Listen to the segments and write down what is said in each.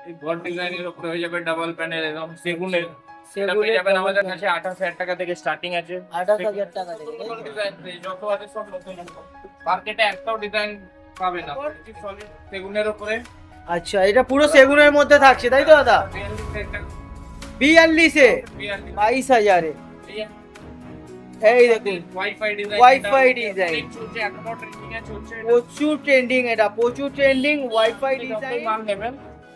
এই বল ডিজাইনের উপরে হয়ে যাবে ডাবল প্যানেল এরকম সেগুনের। এটা পেয়ে সেগুনের যাবেন double আমাদের panel। কাছে 28,000 টাকা থেকে স্টার্টিং আছে। 28,000 টাকা থেকে, তাই নতুন তো? ডিজাইন যত আছে সব নতুন। মার্কেটে একটাও ডিজাইন পাবে না সলিড সেগুনের উপরে। আচ্ছা, এটা পুরো সেগুনের মধ্যে থাকছে তাই তো দাদা? 42-এ 22,000-এ। এই দেখুন, ওয়াইফাই ডিজাইন, Wi-Fi design। চলছে এখনো ট্রেন্ডিং এ চলছে। প্রচুর ট্রেন্ডিং, এটা প্রচুর ট্রেন্ডিং ওয়াইফাই যতই ডিজাইন। মাল নেবেন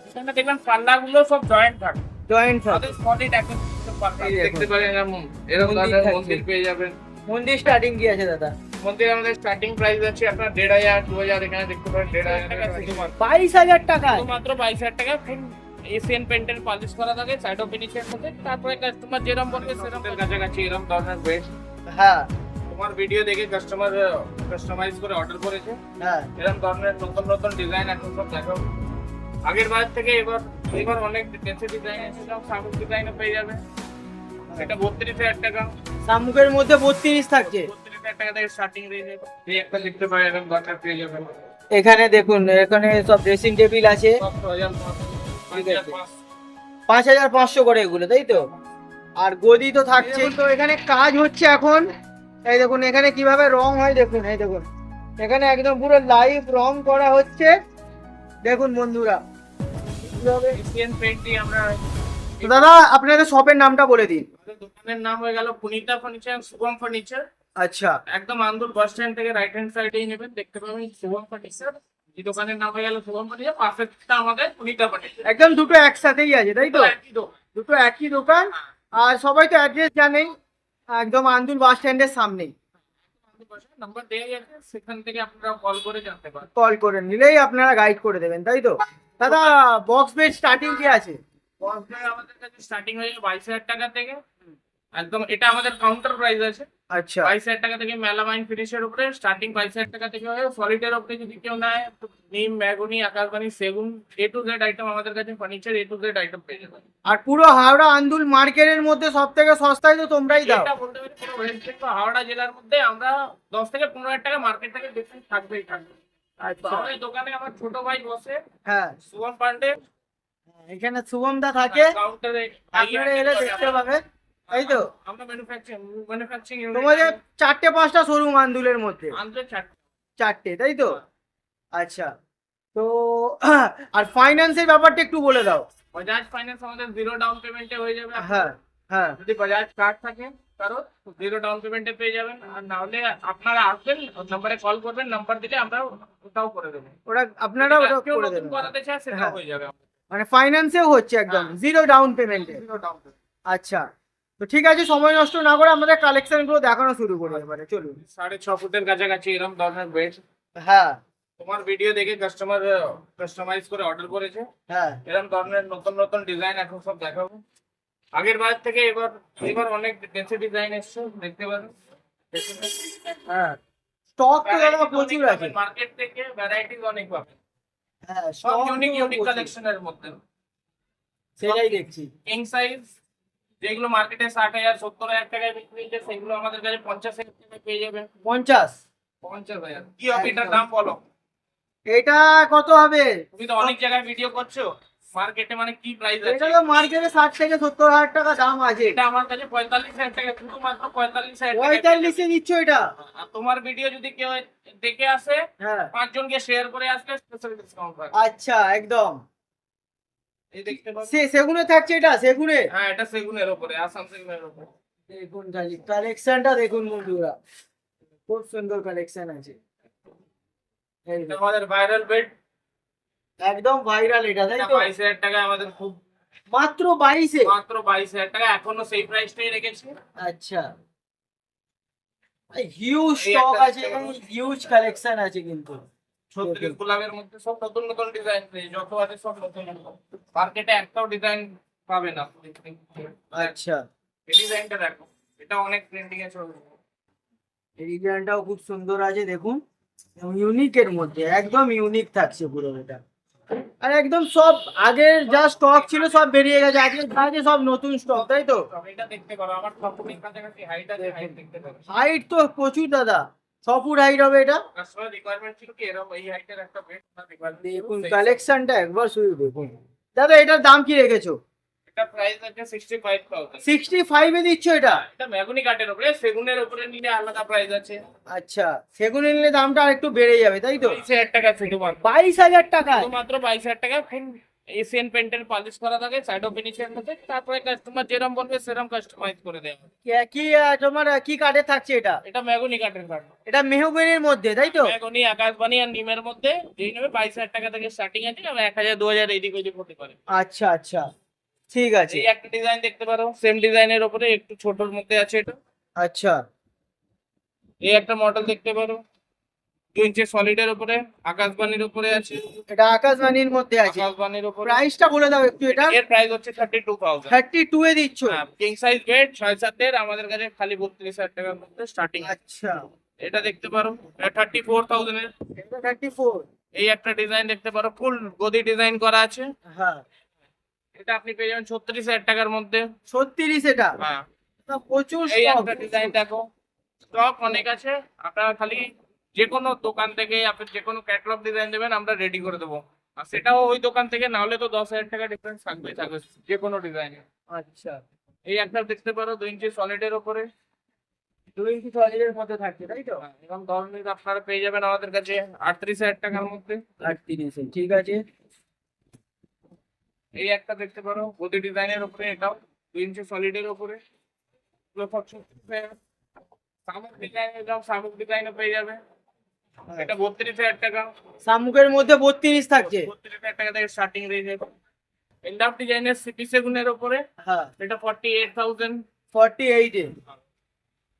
এখানে দেখবেন পাল্লাগুলো সব জয়েন্ট থাকে। জয়েন্ট থাকে। আমাদের সলিড এখন পাল্লা এই দেখুন। দেখতে পারেন এরকম এরকম মন্দির ধরনের থাকছে। মন্দির পেয়ে যাবেন। মন্দির স্টার্টিং কি আছে দাদা? মন্দির আমাদের স্টার্টিং প্রাইস আছে আপনার 1,500 2,000, এখানে দেখতে পারেন 1,500 টাকা শুধুমাত্র। 22,000 টাকা। শুধুমাত্র 22,000 টাকা ফুল এশিয়ান পেন্টের পলিশ করা থাকে সাইড অফ ফিনিশের সাথে। তারপরে কাস্টমার যেরকম বলবে সেরকম কাছাকাছি এরকম ধরনের বেস্ট। হ্যাঁ তোমার ভিডিও দেখে কাস্টমার কাস্টমাইজ করে অর্ডার করেছে। হ্যাঁ। এরকম ধরনের নতুন নতুন ডিজাইন এখন সব দেখাবো। আগের বার থেকে এবার এবার অনেক বেশি ডিজাইন এসেছে, যেমন শামুক ডিজাইনও পেয়ে যাবে। এটা 32,000 টাকা। শামুকের মধ্যে 32 থাকছে। 32,000 টাকা থেকে স্টার্টিং রেঞ্জ। এই একটা লিখতে পারে এরকম দরকার পেয়ে যাবে। এখানে দেখুন, এখানে সব ড্রেসিং টেবিল আছে। সব 6,500, 5,500। 5,500 করে এগুলো, তাই তো? আর গদি তো থাকছে। তো এখানে কাজ হচ্ছে এখন। এই দেখুন এখানে কিভাবে রং হয় দেখুন, এই দেখুন এখানে একদম পুরো লাইভ রং করা হচ্ছে। দেখুন বন্ধুরা কিভাবে। এশিয়ান পেন্টই আমরা। তো দাদা আপনাদের শপের নামটা বলে দিন। আমাদের দোকানের নাম হয়ে গেল পুনিতা ফার্নিচার, শুভম ফার্নিচার। আচ্ছা, একদম আন্দুল বাস স্ট্যান্ড থেকে রাইট হ্যান্ড সাইডেই নেবেন, দেখতে পাবেন শুভম ফার্নিচার। এই দোকানের নাম হয়ে গেল শুভম ফার্নিচার, পারফেক্টটা আমাদের পুনিতা ফার্নিচার। একদম দুটো একসাথেই আছে তাই তো? একই দোকান। দুটো একই দোকান। আর সবাই তো অ্যাড্রেস জানেই, একদম আন্দুল বাস স্ট্যান্ডের সামনেই। নাম্বার দেওয়া আছে, সেখান থেকে আপনারা কল করে জানতে পারেন। কল করে নিলেই আপনারা গাইড করে দেবেন তাই তো? দাদা বক্স বেড স্টার্টিং কি আছে? বক্সের আমাদের কাছে স্টার্টিং হয়ে যাবে 22,000 টাকা থেকে। একদম এটা আমাদের কাউন্টার প্রাইস আছে। আচ্ছা 22,000 টাকা থেকে মেলামাইন ফিনিশের উপরে স্টার্টিং 22,000 টাকা থেকে হয়। সলিডের উপরে যদি কেউ নেয় তো নিম, মেহগনি, আকাশবাণী, সেগুন A to Z আইটেম আমাদের কাছে furniture A to Z item পেয়ে যাবেন। আর পুরো হাওড়া আন্দুল মার্কেটের মধ্যে সব থেকে সস্তায় তো তোমরাই দাও। এটা বলতে পারি পুরো ওয়েস্ট বেঙ্গল হাওড়া জেলার মধ্যে আমরা 10 থেকে 15,000 টাকা মার্কেট থেকে ডিফারেন্স থাকবেই থাকবে। আচ্ছা আমাদের দোকানে আমার ছোট ভাই বসে, হ্যাঁ, সুমন পান্ডে। এখানে শুভম দা থাকে, কাউন্টারে আপনারা এলে দেখতে পাবেন তাই তো? আমরা ম্যানুফ্যাকচারিং তোমাদের 4-5টা শোরুম আন্দুলের মধ্যে, আনতে চাই। 4টে তাই তো? আচ্ছা, তো আর ফাইন্যান্সের ব্যাপারটা একটু বলে দাও। বাজাজ ফাইন্যান্স আমাদের 0 ডাউন পেমেন্টে হয়ে যাবে। হ্যাঁ হ্যাঁ। যদি বাজাজ কার্ড থাকে কারো 0 ডাউন পেমেন্টে পেয়ে যাবেন। আর না হলে আপনারা আসবেন, নাম্বারে কল করবেন, নাম্বার দিলে আমরা ওটাও করে দেবো। ওটা আপনারা ওটা কেউ করে নতুন দেবেন, করাতে চায় সেটাও হ্যাঁ। হয়ে যাবে। মানে ফাইন্যান্সেও হচ্ছে একদম 0 ডাউন পেমেন্টে। 0 ডাউন পেমেন্ট। আচ্ছা, তো ঠিক আছে, সময় নষ্ট না করে আমাদের কালেকশন গুলো দেখানো শুরু করি এবারে, চলুন। 6.5 ফুটের কাছাকাছি এরকম ধরনের বেড। হ্যাঁ তোমার ভিডিও দেখে কাস্টমার কাস্টমাইজ করে অর্ডার করেছে। হ্যাঁ। এরকম ধরনের নতুন নতুন ডিজাইন এখন সব দেখাবো। আগের বার থেকে এবার এবার অনেক বেশি ডিজাইন এসছে, দেখতে পারেন। হ্যাঁ, স্টক তো দাদা প্রচুর আছে। মার্কেট থেকে ভ্যারাইটিস অনেক পাবেন। হ্যাঁ, সব স্টক ইউনিক ইউনিক কালেকশনের মধ্যে। সেটাই দেখছি। কিং সাইজ যেগুলো মার্কেটে 60,000 70,000 টাকায় বিক্রি হচ্ছে, সেগুলো আমাদের কাছে 50,000 টাকায় পেয়ে যাবেন। 50। 50,000 কি হবে এটার দাম বলো? এটা কত হবে? তুমি তো অনেক জায়গায় ভিডিও করছো, মার্কেটে মানে কি প্রাইস এটা আছে? তো মার্কেটে 60 থেকে 70,000 টাকা দাম আছে। এটা আমার কাছে 45,000 টাকা, শুধুমাত্র 45,000 টাকা। 45-এ দিচ্ছ এটা? আর তোমার ভিডিও যদি কেউ দেখে আসে, হ্যাঁ 5 জনকে শেয়ার করে আসলে স্পেশাল ডিসকাউন্ট পাবে। আচ্ছা, একদম। এই দেখতে পাচ্ছ? সেগুনে থাকছে, এটা সেগুনে। হ্যাঁ, এটা সেগুনের উপরে, আসাম সেগুনের উপরে। দেখুন খালি কালেকশনটা দেখুন বন্ধুরা, খুব সুন্দর কালেকশন আছে। এই এটা দেখুন, আমাদের ভাইরাল বেড। একদম ভাইরাল এটা তাই তো? 22,000 টাকা আমাদের খুব মাত্র 22-এ? মাত্র 22,000 টাকা, এখনো সেই প্রাইসটাই রেখেছি। আচ্ছা, হিউজ এই স্টক একটা আছে, হিউজ কালেকশন আছে কিন্তু। 36 গোলাপের মধ্যে সব নতুন নতুন ডিজাইন, যত আছে সব নতুন নতুন। মার্কেটে একটাও ডিজাইন পাবে না। আচ্ছা, এই ডিজাইনটা দেখো, এটা অনেক ট্রেন্ডিং এ চলছে। এই ডিজাইনটাও খুব সুন্দর আছে দেখুন, ইউনিকের মধ্যে, একদম ইউনিক থাকছে পুরো এটা। আর একদম সব আগের যা স্টক ছিল সব বেরিয়ে গেছে, আজকে যা আছে সব নতুন স্টক তাই তো? এটা দেখতে পারো, আমার সবগুলোর কাছাকাছি হাইট আছে, হাইট দেখতে পারো। হাইট তো প্রচুর দাদা, 6 ফুট হাইট হবে এটা। কাস্টমার রিকোয়ারমেন্ট ছিল কি এরকম এই হাইটের একটা বেড না রিকোয়ারমেন্ট। দেখুন কালেকশনটা একবার শুধু দেখুন, দাদা এটার দাম কি রেখেছো? এটা প্রাইস আছে 65,000। 65 এ দিচ্ছ এটা? এটা মেহগনি কাঠের উপরে, সেগুনের উপরে নিলে আলাদা প্রাইস আছে। আচ্ছা, সেগুন নিলে দামটা আরেকটু বেড়ে যাবে তাই তো? 22,000 টাকা শুধুমাত্র। 22,000 টাকা? শুধুমাত্র 22,000 টাকা ফুল এশিয়ান পেন্টের পলিশ করা থাকে, সাইড অফ ফিনিশিং থাকে, তারপরে কাস্টমার যেরকম বলবে সেরকম কাস্টমাইজ করে দেওয়া হবে। কি তোমার কি কাঠের থাকছে এটা? এটা মেহগনি কাঠের কাঠ। এটা মেহগনির মধ্যে তাই তো? মেহগনি, আকাশবাণী আর নিমের মধ্যে যেই নেবে 22,000 টাকা থেকে স্টার্টিং আছে, আর 1,000 2,000 এদিক ওদিক হতে পারে। আচ্ছা আচ্ছা, ঠিক আছে। এই একটা ডিজাইন দেখতে পারো, সেম ডিজাইনের উপরে একটু ছোটর মধ্যে আছে এটা। আচ্ছা, এই একটা মডেল দেখতে পারো, 2 ইঞ্চি সলিডের উপরে, আকাশবাণীর উপরে আছে। এটা আকাশবাণীর মধ্যে আছে। আকাশবাণীর উপরে প্রাইসটা বলে দাও একটু। এটা এর প্রাইস হচ্ছে 32,000। 32 এ দিচ্ছ? কিং সাইজ বেড 6-7 এর আমাদের কাছে খালি 32,000 টাকার মধ্যে স্টার্টিং। আচ্ছা, এটা দেখতে পারো, এটা 34,000 এর। এটা 34? এই একটা ডিজাইন দেখতে পারো, ফুল গদি ডিজাইন করা আছে। হ্যাঁ, এটা আপনি পেয়ে যাবেন 36,000 টাকার মধ্যে। 36 এটা? হ্যাঁ, তা প্রচুর এই stock। একটা ডিজাইন দেখো, স্টক অনেক আছে। আপনারা খালি যে কোনো দোকান থেকে আপনি যে কোনো ক্যাটালগ ডিজাইন দেবেন, আমরা রেডি করে দেবো। আর সেটাও ওই দোকান থেকে না হলে তো 10,000 টাকা ডিফারেন্স থাকবে যে কোনো ডিজাইনে। আচ্ছা, এই একটা দেখতে পারো, 2 ইঞ্চি সলিডের উপরে। 2 ইঞ্চি সলিডের মধ্যে থাকছে তাই তো? এরকম ধরনের আপনারা পেয়ে যাবেন আমাদের কাছে 38,000 টাকার মধ্যে। 38 এ, ঠিক আছে। এই একটা দেখতে পারো, গদি ডিজাইনের উপরে, এটাও 2 ইঞ্চি সলিডের উপরে। শামুক ডিজাইন, একদম শামুক ডিজাইনও পেয়ে যাবে। এটা 32,000 টাকা। শামুকের মধ্যে 32 থাকছে? 32,000 টাকা থেকে স্টার্টিং রেঞ্জ। ইন্ডাফ ডিজাইনের সিপি সেগুনের উপরে, হ্যাঁ, এটা 48,000। 48 এ?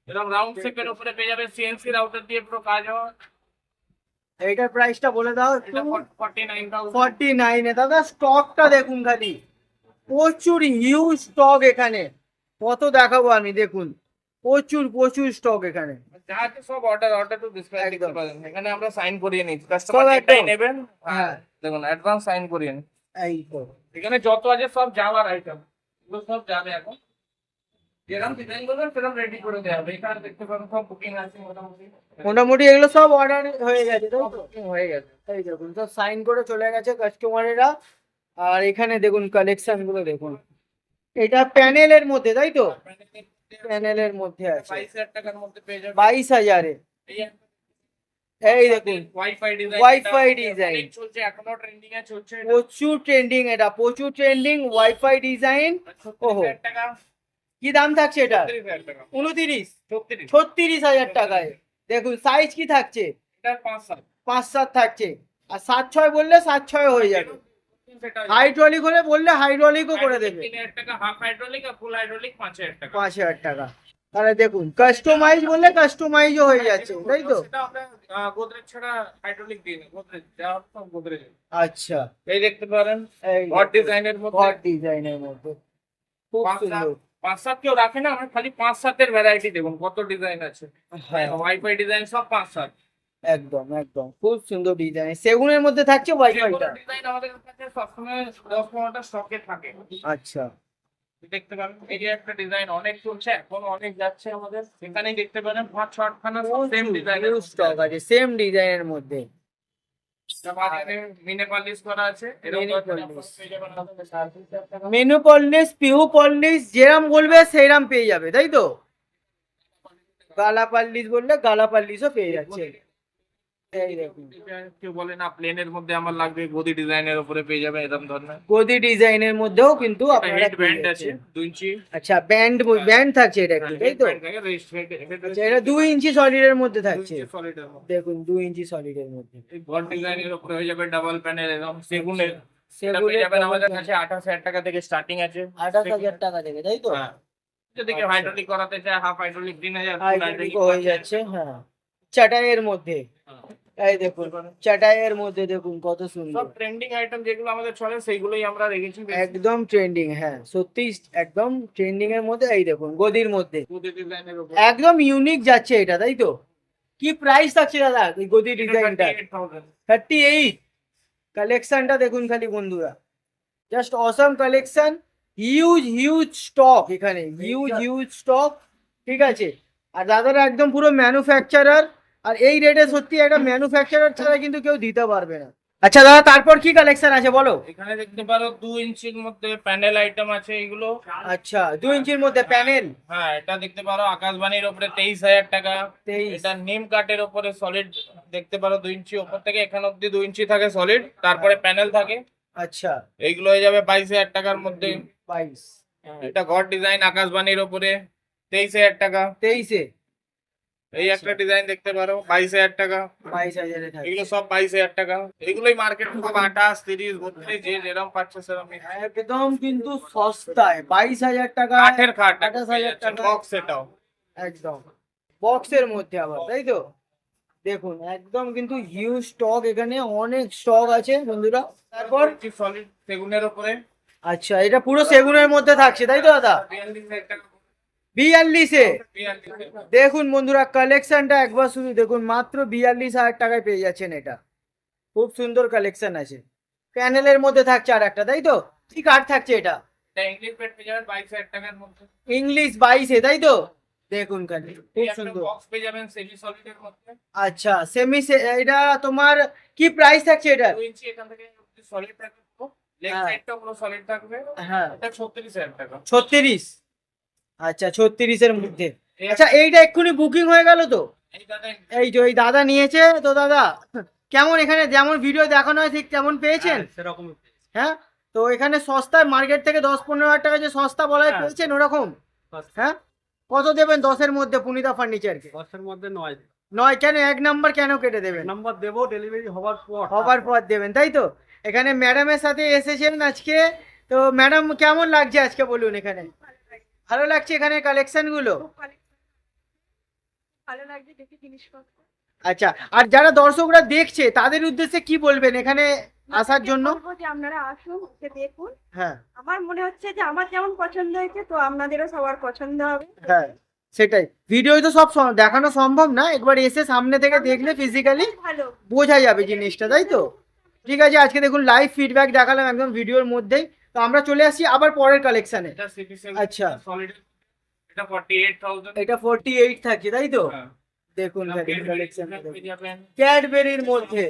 এরকম রাউন্ড শেপের উপরে পেয়ে যাবে, সিএনসি রাউটার দিয়ে পুরো কাজ হওয়া। এইটার প্রাইসটা বলে দাও একটু। এটা 49,000। 49 এ? দাদা স্টকটা দেখুন খালি, প্রচুর হিউজ স্টক এখানে। কত দেখাবো আমি, দেখুন প্রচুর প্রচুর স্টক এখানে। যা আছে সব অর্ডার টু ডিসপ্লে দেখতে একদম। পারেন। এখানে আমরা সাইন করিয়ে নিই, কাস্টমার সব এটাই একদম। নেবেন। হ্যাঁ। হ্যাঁ, দেখুন অ্যাডভান্স সাইন করিয়ে নিই। এই তো, এখানে যত আছে সব যাওয়ার আইটেম, এগুলো সব যাবে এখন। যেরকম ডিজাইন করবেন সেরকম রেডি করে দেওয়া হবে। এখানে দেখতে পারেন সব বুকিং আছে মোটামুটি। মোটামুটি এগুলো সব অর্ডার হয়ে গেছে তাই তো? বুকিং হয়ে গেছে। এই দেখুন সব সাইন করে চলে গেছে কাস্টমারেরা। আর এখানে দেখুন কালেকশন গুলো দেখুন, এটা প্যানেলের মধ্যে তাই তো? প্যানেলের মধ্যে আছে 22,000 টাকার মধ্যে পেয়ে যাবেন। 22,000 এ? এই দেখুন ওয়াইফাই ডিজাইন, ওয়াইফাই ডিজাইন চলছে, এখনো ট্রেন্ডিং এ চলছে। প্রচুর ট্রেন্ডিং, এটা প্রচুর ট্রেন্ডিং ওয়াইফাই ডিজাইন। ওহো, 36,000 টাকা। কি দাম থাকছে এটা? 36,000 টাকা। 29? 36। 36,000 টাকায়। দেখুন সাইজ কি থাকছে? এটা 5-7। 5-7 থাকছে। আর 7-6 বললে 7-6 হয়ে যাবে। হাইড্রোলিক হলে বললে হাইড্রোলিকও করে দেবে। 3,000 টাকা হাফ হাইড্রোলিক, আর ফুল হাইড্রোলিক 5,000 টাকা। 5,000 টাকা। তাহলে দেখুন কাস্টমাইজ বললে কাস্টমাইজও হয়ে যাচ্ছে তাই তো? সেটা আমরা গোদরেজ ছাড়া হাইড্রোলিক দিই না, গোদরেজ যা সব গোদরেজ। আচ্ছা, এই দেখতে পারেন এই হট ডিজাইনের মধ্যে। হট ডিজাইনের মধ্যে খুব সুন্দর। 5-7 কেউ রাখে না, আমরা খালি 5-7 এর ভ্যারাইটি দেখুন কত ডিজাইন আছে। হ্যাঁ, ওয়াইফাই ডিজাইন সব 5-7। একদম একদম খুব সুন্দর ডিজাইন। সেগুনের মধ্যে থাকছে ওয়াইফাইটা? ডিজাইন আমাদের কাছে সবসময় 10-15টা স্টকে থাকে। আচ্ছা, দেখতে পারেন এই যে একটা ডিজাইন অনেক চলছে, এখন অনেক যাচ্ছে আমাদের। এখানেই দেখতে পারেন 5-6 খানা সেম ডিজাইনের স্টক আছে সেম ডিজাইনের মধ্যে। মিনে পলিশ করা আছে। Mini এরকম polish। পেয়ে যাবেন আমাদের 37,000 টাকা। মেনু পলিশ, পিহু পলিশ যেরাম বলবে সেইরাম পেয়ে যাবে তাই তো? গালা পলিশ বললে গালা পলিশও পেয়ে যাচ্ছে। এই দেখুন কেউ বলে না প্লেনের মধ্যে আমার লাগবে, গদি ডিজাইনের উপরে পেয়ে যাবে এরকম ধরনের। গদি ডিজাইনের মধ্যেও কিন্তু আপনারা হেড পেয়ে ব্যান্ড আছে যাচ্ছেন। 2 ইঞ্চি। আচ্ছা, ব্যান্ড ব্যান্ড থাকছে এটা একটু তাই তো? আচ্ছা, এটা 2 ইঞ্চি সলিডের মধ্যে থাকছে। সলিডের মধ্যে দেখুন 2 ইঞ্চি সলিডের মধ্যে। এই বড ডিজাইনের উপরে হয়ে যাবে ডাবল প্যানেল এরকম সেগুনের। এটা সেগুলো পেয়ে যাবেন আমাদের কাছে 28,000 টাকা থেকে স্টার্টিং আছে। 28,000 টাকা থেকে তাই তো? হ্যাঁ, যদি কেউ আচ্ছা। হাইড্রোলিক করাতে চায় হাফ হাইড্রোলিক 3,000, ফুল হাইড্রোলিক হাইড্রোলিক হয়ে যাচ্ছে। হ্যাঁ, চাটাইয়ের মধ্যে। এই দেখুন চাটাইয়ের মধ্যে দেখুন কত সব সুন্দর। ট্রেন্ডিং আইটেম যেগুলো আমাদের চলে সেইগুলোই আমরা রেখেছি। একদম ট্রেন্ডিং, হ্যাঁ সত্যি একদম ট্রেন্ডিং এর মধ্যে। এই দেখুন গদির মধ্যে গদি ডিজাইনের উপর একদম ইউনিক যাচ্ছে এটা তাই তো? কি প্রাইস থাকছে দাদা এই গদি ডিজাইনটা? 38,000। 38। কালেকশনটা দেখুন খালি বন্ধুরা, জাস্ট অসম কালেকশন। হিউজ হিউজ স্টক এখানে, হিউজ স্টক। ঠিক আছে, আর দাদারা একদম পুরো ম্যানুফ্যাকচারার। আর এই রেটে সত্যি একটা ম্যানুফ্যাকচারার ছাড়া কিন্তু কেউ দিতে পারবে না। আচ্ছা দাদা, তারপর কি কালেকশন আছে বলো। এখানে দেখতে পারো 2 ইঞ্চির মধ্যে প্যানেল আইটেম আছে এগুলো। আচ্ছা 2 ইঞ্চির মধ্যে প্যানেল। হ্যাঁ, এটা দেখতে পারো আকাশবাণীর উপরে 23,000 টাকা। 23। এটা নিম কাঠের উপরে সলিড দেখতে পারো 2 ইঞ্চি উপর থেকে এখান অব্দি 2 ইঞ্চি থাকে সলিড, তারপরে প্যানেল থাকে। আচ্ছা এইগুলো হয়ে যাবে 22,000 টাকার মধ্যে। 22। এটা ঘর ডিজাইন আকাশবাণীর উপরে 23,000 টাকা। 23-এ। এই একটা ডিজাইন দেখতে পারো 22,000 টাকা। 22,000-এ থাকে। এগুলো সব 22,000 টাকা। এগুলোই মার্কেট সব 28, 30, 32 যে যেরকম পাচ্ছে সেরকম। একদম কিন্তু সস্তায় 22,000 টাকা। কাঠের খাট 28,000 টাকা। বক্স এটাও। একদম বক্সের মধ্যে আবার, তাই তো? দেখুন একদম কিন্তু হিউজ স্টক, এখানে অনেক স্টক আছে বন্ধুরা। তারপর সলিড সেগুনের উপরে আচ্ছা, এটা পুরো সেগুনের মধ্যে থাকছে তাই তো দাদা? 42,000 টাকা। 42-এ। 42,000 দেখুন বন্ধুরা, কালেকশনটা একবার শুধু দেখুন, মাত্র 42,000 টাকায় পেয়ে যাচ্ছেন এটা। খুব সুন্দর কালেকশন আছে। প্যানেলের মধ্যে থাকছে আর একটা, তাই তো? কি কাঠ থাকছে এটা? এটা ইংলিশ বেড পেয়ে যাবেন 22,000 টাকার মধ্যে। ইংলিশ 22-এ, তাই তো? দেখুন খালি খুব একটা সুন্দর। বক্স পেয়ে যাবেন সেমি সলিডের মধ্যে। আচ্ছা এটা তোমার কি প্রাইস থাকছে এটা? 2 ইঞ্চি এখান থেকে সলিড থাকবে, লেগ হ্যাঁ। সাইডটা পুরো সলিড থাকবে। হ্যাঁ এটা 36,000 টাকা। 36। আচ্ছা 36-এর মধ্যে। আচ্ছা এইটা এক্ষুনি বুকিং হয়ে গেল তো? এই দাদা এই যে ওই দাদা নিয়েছে তো। দাদা কেমন, এখানে যেমন ভিডিও দেখানো হয় ঠিক তেমন পেয়েছেন? সেরকম। হ্যাঁ, তো এখানে সস্তায় মার্কেট থেকে 10-15,000 টাকা যে সস্তা বলা হয়, হ্যাঁ। পেয়েছেন ওরকম? হ্যাঁ, কত দেবেন 10-এর মধ্যে পুনিতা ফার্নিচারকে? 10-এর মধ্যে 9 নয় কেন, 1 নাম্বার কেন কেটে দেবেন? নাম্বার দেবো ডেলিভারি হওয়ার পর। হবার পর দেবেন, তাই তো? এখানে ম্যাডামের সাথে এসেছেন আজকে, তো ম্যাডাম কেমন লাগছে আজকে বলুন? এখানে ভালো লাগছে এখানে কালেকশন গুলো? ভালো লাগছে দেখে জিনিসপত্র। আচ্ছা, আর যারা দর্শকরা দেখছে তাদের উদ্দেশ্যে কি বলবেন এখানে আসার জন্য? বলবো যে আপনারা আসুন, এসে দেখুন। হ্যাঁ আমার মনে হচ্ছে যে আমার যেমন পছন্দ হয়েছে, তো আপনাদেরও সবার পছন্দ হবে। হ্যাঁ, সেটাই। ভিডিও তো সব দেখানো সম্ভব না, একবার এসে সামনে থেকে দেখলে ফিজিক্যালি ভালো। বোঝা যাবে জিনিসটা, তাই তো? ঠিক আছে, আজকে দেখুন লাইভ ফিডব্যাক দেখালাম একদম ভিডিওর মধ্যেই। তো আমরা চলে আসছি আবার পরের কালেকশনে। এটা 67 আচ্ছা। সলিড। এটা 48,000। এটা 48 থাকছে, তাই তো? হ্যাঁ। দেখুন কালেকশন পেয়ে যাবেন ক্যাডবেরির মধ্যে।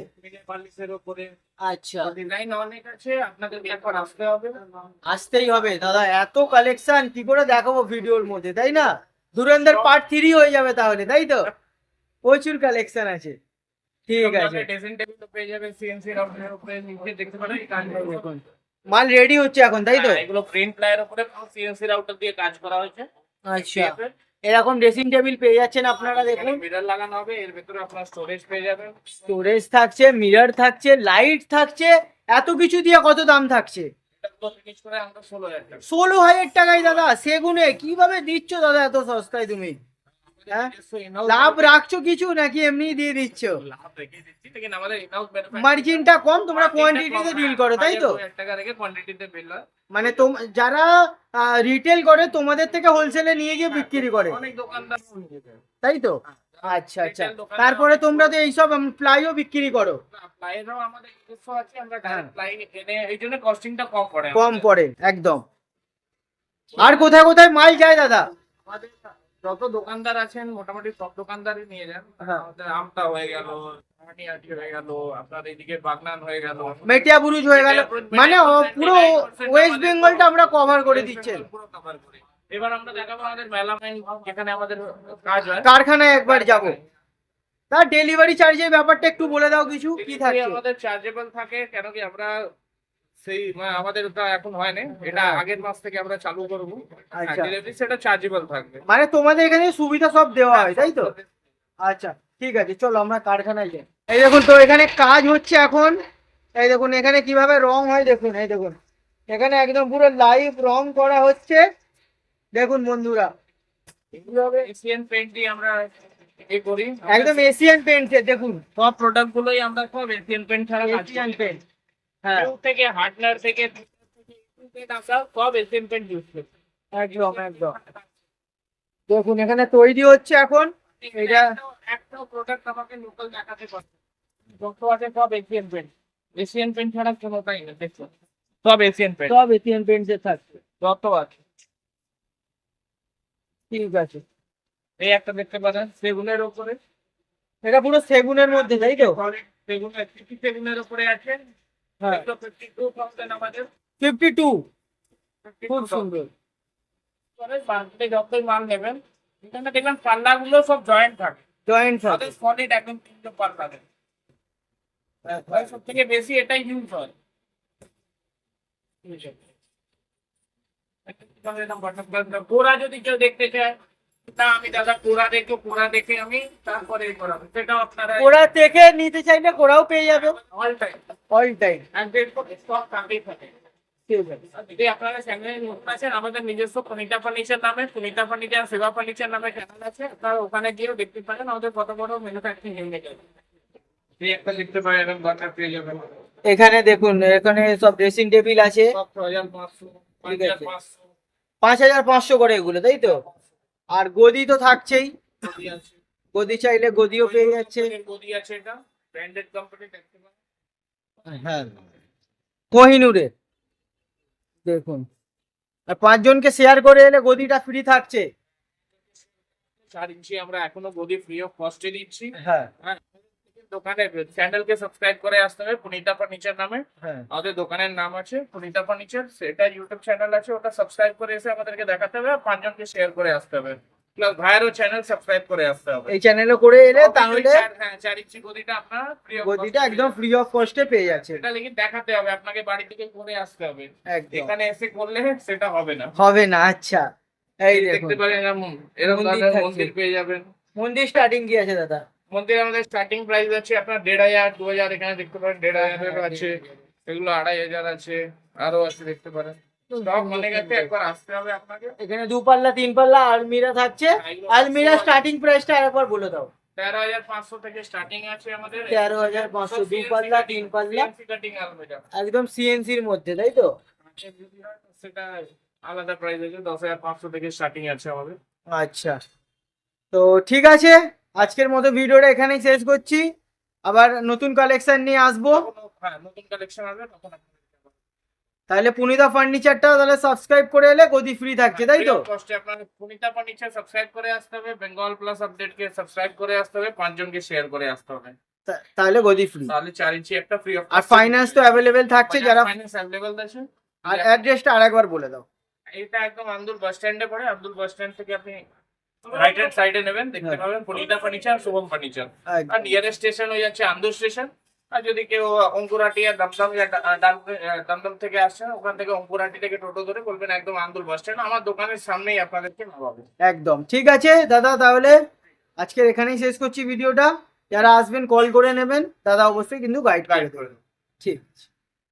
পালিশের উপরে। আচ্ছা, ডিজাইন অনেক আছে, আপনাদের একবার আসতে হবে। আসতেই হবে দাদা, এত কালেকশন কি করে দেখাবো ভিডিওর মধ্যে, তাই না? ধুরন্ধর পার্ট 3 হয়ে যাবে তাহলে, তাই তো? প্রচুর কালেকশন আছে। ঠিক আছে, ড্রেসিং টেবিল পেয়ে যাবে সিএনসি রাউটারের উপরে, নিচে দেখতে পারেন এই কাজ দেখুন। মাল রেডি হচ্ছে এখন, তাই তো? হ্যাঁ, এগুলো প্রিন্ট প্লাইয়ের উপরে সিএনসি রাউটার দিয়ে কাজ করা হয়েছে। আচ্ছা, এরকম ড্রেসিং টেবিল পেয়ে যাচ্ছেন আপনারা, দেখুন। মিরর লাগানো হবে, এর ভিতরে আপনার স্টোরেজ পেয়ে যাবেন। স্টোরেজ থাকছে, মিরর থাকছে, লাইট থাকছে, এত কিছু দিয়ে কত দাম থাকছে? এটা ফিনিশ করে আমরা 16,000 টাকা। 16,000 টাকায় দাদা সেগুনে কিভাবে দিচ্ছ দাদা এত সস্তায় তুমি? হ্যাঁ, লাভ রাখছো কিছু নাকি এমনি দিয়ে দিচ্ছ? লাভ রেখে দিচ্ছি, लेकिन আমাদের ইনহাউস ম্যানুফ্যাকচারিং মার্জিনটা কম, তোমরা কোয়ান্টিটিতে ডিল করো, তাই তো? 1,000 টাকা রেখে কোয়ান্টিটিতে বিল হয়। মানে যারা রিটেল করে তোমাদের থেকে হোলসেলে নিয়ে গিয়ে বিক্রি করে, অনেক দোকানদার নিয়ে যায়। তাই তো? আচ্ছা আচ্ছা, তারপরে তোমরা তো এইসব প্লাইও বিক্রি করো? প্লাইয়েরও আমাদের নিজস্ব আছে, আমরা ডাইরেক্ট প্লাই এনে এই জন্য কস্টিংটা কম পড়ে। কম পড়ে একদম। আর কোথায় কোথায় মাল যায় দাদা? আমাদের যত দোকানদার আছেন মোটামুটি সব দোকানদারই নিয়ে যান। হ্যাঁ। আমাদের আমতা হয়ে গেল, রানিয়াটি হয়ে গেল, আপনার এদিকে বাগনান হয়ে গেল, মেটিয়া বুরুজ হয়ে গেল, মানে পুরো ওয়েস্ট বেঙ্গলটা আমরা কভার করে দিচ্ছেন। পুরো কভার করে। এবার আমরা দেখাবো আমাদের মেলামাইন, যেখানে আমাদের কাজ হয়। কারখানায় একবার যাব। তার ডেলিভারি চার্জের ব্যাপারটা একটু বলে দাও, কিছু কি থাকছে? আমাদের চার্জেবল থাকে, কেন কি আমরা সেই আমাদের ওটা এখন হয় না, এটা আগের মাস থেকে আমরা চালু করবো। আচ্ছা। ডেলিভারি সেটা চার্জেবল থাকবে। মানে তোমাদের এখানে সুবিধা সব দেওয়া হয়, তাই তো? আচ্ছা ঠিক আছে, চলো আমরা কারখানায় যাই। এই দেখুন তো এখানে কাজ হচ্ছে এখন। এই দেখুন এখানে কিভাবে রং হয় দেখুন, এই দেখুন এখানে একদম পুরো লাইভ রং করা হচ্ছে। দেখুন বন্ধুরা, এইভাবে এশিয়ান পেইন্ট দিয়ে আমরা করি। একদম এশিয়ান পেন্ট, দেখুন সব প্রোডাক্ট গুলোই আমরা সব এশিয়ান পেইন্ট ছাড়া কাজ এশিয়ান করি। পেন্ট। হ্যাঁ কেউ থেকে হার্ডনার থেকে আমরা সব এশিয়ান পেইন্ট ইউজ করি। একদম একদম। দেখুন এখানে তৈরি হচ্ছে এখন। এটা একটা প্রোডাক্ট আমাকে লোকাল দেখাতে পারে, যত আছে সব এশিয়ান পেইন্ট। এশিয়ান পেইন্ট ছাড়া কোনোটাই না, দেখছো সব এশিয়ান পেইন্ট, সব এশিয়ান পেন্টে থাকছে। যত আছে। ঠিক আছে, এই একটা দেখতে পারেন সেগুনের উপরে, এটা পুরো সেগুনের মধ্যে, তাই তো? সেগুন 57 এর উপরে আছে। হ্যাঁ, এগুলো 52,000 আমাদের। 52 খুব 52,000 সুন্দর। করে বাড়তে যতই মাল নেবেন, এখানে দেখবেন পাল্লাগুলো সব জয়েন্ট থাকে। জয়েন্ট থাকে। তাদের সলিড একদম 3 পাল্লা থাকে। সব থেকে বেশি এটাই ইউজ হয়। কোরা যদি কেউ দেখতে চায়, না আমি দাদা কোরা দেখে আমি তারপরে করাবো, সেটাও আপনারা কোড়া থেকে নিতে চাইলে কোড়াও পেয়ে যাবে all time all time. Stock থাকতেই থাকে। আর যদি আপনারা চ্যানেলে নতুন আছেন, আমাদের নিজস্ব পুনিতা ফার্নিচার নামে, পুনিতা ফার্নিচার, সেবা ফার্নিচার নামে চ্যানেল আছে, আপনারা ওখানে গিয়েও দেখতে পারেন আমাদের কত বড় ম্যানুফ্যাকচারিং ইউনিট আছে। এই একটা দেখতে পারেন, বাটার পেয়ে যাবেন। এখানে দেখুন, এখানে সব ড্রেসিং টেবিল আছে। সব 6500, ঠিক আছে। 5500 5500 করে এগুলো, তাই তো? আর গদি তো থাকছেই, গদি আছে। গদি চাইলে গদিও পেয়ে যাচ্ছে। গদি আছে, এটা ব্র্যান্ডেড কোম্পানি দেখতে পারেন। হ্যাঁ, কোহিনুরে দেখুন। আর 5 জনকে শেয়ার করে এলে গদিটা ফ্রি থাকছে। 4 ইঞ্চি আমরা এখনো গদি ফ্রি অফ কস্টে দিচ্ছি। হ্যাঁ হ্যাঁ, দোকানে চ্যানেলকে সাবস্ক্রাইব করে আসতে হবে পুনিতা ফার্নিচার নামে। হ্যাঁ, আমাদের দোকানের নাম আছে পুনিতা ফার্নিচার, সেটা ইউটিউব চ্যানেল আছে, ওটা সাবস্ক্রাইব করে এসে আমাদেরকে দেখাতে হবে, আর 5 জনকে শেয়ার করে আসতে হবে, প্লাস ভাইয়েরও চ্যানেল সাবস্ক্রাইব করে আসতে হবে। এই চ্যানেলে করে এলে তাহলে হ্যাঁ 4 ইঞ্চি গদিটা আপনার free of গদিটা cost একদম ফ্রি অফ কস্টে পেয়ে যাচ্ছে। এটা লেগে দেখাতে হবে, আপনাকে বাড়ি থেকে করে আসতে হবে, একদম এখানে এসে করলে সেটা হবে না। হবে না। আচ্ছা, এই দেখুন দেখতে পারেন এরকম মন্দির দাদা থাকছে। মন্দির পেয়ে যাবেন। মন্দির স্টার্টিং কি আছে দাদা? মন্দির আমাদের স্টার্টিং প্রাইস আছে আপনার 1500, 2000, এখানে দেখতে পারেন 1500 আছে, এগুলো 2500 আছে, আরো আছে দেখতে পারেন। স্টক অনেক আছে, একবার আসতে হবে আপনাকে। এখানে 2 পাল্লা 3 পাল্লা আলমিরা থাকছে। আলমিরা স্টার্টিং প্রাইসটা আরেকবার বলে দাও। 13500 থেকে স্টার্টিং আছে আমাদের। 13500, 2 পাল্লা 3 পাল্লা কাটিং আলমিরা একদম সিএনসির মধ্যে, তাই তো? সেটা আলাদা প্রাইস আছে, 10500 থেকে স্টার্টিং আছে আমাদের। আচ্ছা, তো ঠিক আছে, আজকের মতো ভিডিওটা এখানেই শেষ করছি। আবার নতুন কালেকশন নিয়ে আসবো। হ্যাঁ, নতুন কালেকশন আসবে তখন তাহলে পুনিতা ফার্নিচারটা তাহলে সাবস্ক্রাইব করে এলে গদি ফ্রি থাকছে, তাই তো? কষ্টে আপনাকে পুনিতা ফার্নিচার সাবস্ক্রাইব করে আসতে হবে, বেঙ্গল প্লাস আপডেট কে সাবস্ক্রাইব করে আসতে হবে, 5 জনকে শেয়ার করে আসতে হবে, তাহলে গদি ফ্রি। তাহলে 4 ইঞ্চি একটা ফ্রি অফ। আর ফাইন্যান্স তো অ্যাভেলেবেল থাকছে যারা। ফাইন্যান্স अवेलेबल আছে। আর অ্যাড্রেসটা আরেকবার বলে দাও। এটা একদম আন্দুল বাস স্ট্যান্ডে পড়ে, আব্দুল বাস স্ট্যান্ড থেকে আপনি রাইট হ্যান্ড সাইডে নেবেন, দেখতে পাবেন পুনিতা ফার্নিচার, শুভম ফার্নিচার। আর নিয়ারেস্ট স্টেশন হয়ে যাচ্ছে আন্দুল স্টেশন। আর যদি কেউ অঙ্কুরাটি আর দমদম থেকে আসছেন, ওখান থেকে অঙ্কুরাটি থেকে টোটো ধরে বলবেন একদম আন্দুল বাস স্ট্যান্ড, আমার দোকানের সামনেই আপনাদেরকে নামাবে। একদম ঠিক আছে দাদা, তাহলে আজকের এখানেই শেষ করছি ভিডিওটা। যারা আসবেন কল করে নেবেন, দাদা অবশ্যই কিন্তু গাইড করে গাইড দেবেন। করে দেবো। ঠিক আছে।